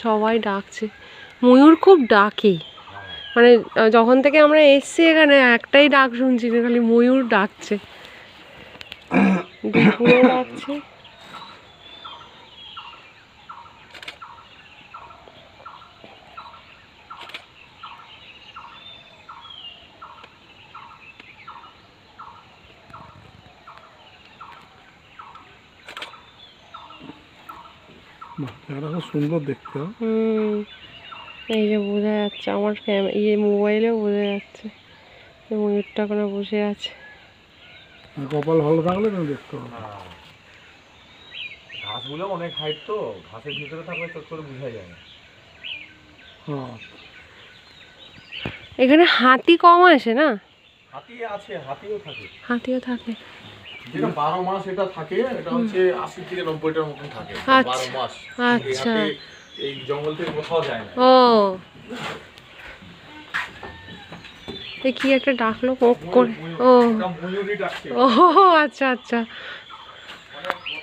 সবাই ডাকছে, ময়ূর খুব ডাকে, মানে যখন থেকে আমরা এসছি এখানে একটাই ডাক শুনছি যে খালি ময়ূর ডাকছে, দুপুরে ডাকছে। সুন্দর দেখতে। এই যে বোঝা যাচ্ছে আমার মোবাইলেও বোঝা যাচ্ছে ময়ূরটা করে বসে আছে। কপাল ভালো থাকলে তুমি দেখতে পাবে। ঘাসগুলো অনেক হাইট তো, ঘাসের ভিতরে থাকলে চট করে বোঝা যায় না। এখানে হাতি কম আসে না? হাতি আছে, হাতিও থাকে। হাতিও থাকে, যেটা 12 মাস এটা থাকে, এটা হচ্ছে 80 থেকে 90টার মতন থাকে 12 মাস। আচ্ছা, এই জঙ্গল থেকে কোথাও যায় না। ও কি একটা ডাকলো কক করে, ও ময়ূরই ডাকছে। ও আচ্ছা আচ্ছা।